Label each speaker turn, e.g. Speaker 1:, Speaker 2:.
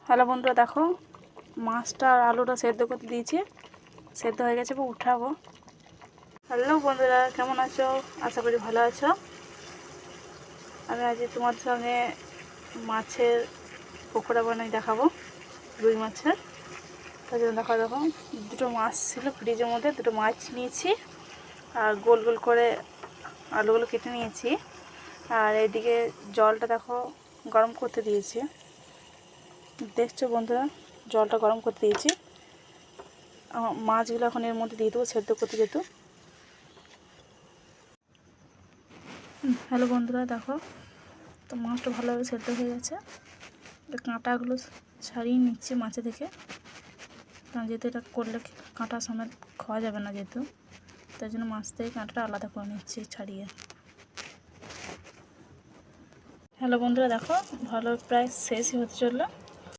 Speaker 1: Hello বন্ধুরা, দেখো মাছটা আর আলুটা সেদ্ধ করতে দিয়েছি, সেদ্ধ হয়ে গেছে, উঠাবো। হ্যালো বন্ধুরা, কেমন আছো? আশা করি ভালো আছো। আমি আজ তোমার সঙ্গে মাছের পকোড়া বানাই দেখাবো, রুই মাছের। তার জন্য দেখো দুটো মাছ ছিল ফ্রিজের মধ্যে, দুটো মাছ নিয়েছি আর গোল গোল করে আলুগুলো কেটে নিয়েছি। আর এদিকে জলটা দেখো গরম করতে দিয়েছি, দেখছো বন্ধুরা, জলটা গরম করতে দিয়েছি। মাছগুলো এখন এর মধ্যে দিয়ে দেবো সেদ্ধ করতে যেত। হ্যালো বন্ধুরা, দেখো তো মাছটা ভালোভাবে সেদ্ধ হয়ে গেছে। কাঁটাগুলো ছাড়িয়ে নিচ্ছি মাছে থেকে, কারণ যেহেতু এটা করলে কাঁটা সমেত খাওয়া যাবে না, যেহেতু তাই জন্য মাছ থেকে কাঁটাটা আলাদা করে নিচ্ছি ছাড়িয়ে। হ্যালো বন্ধুরা, দেখো ভালো প্রায় শেষই হতে চললো।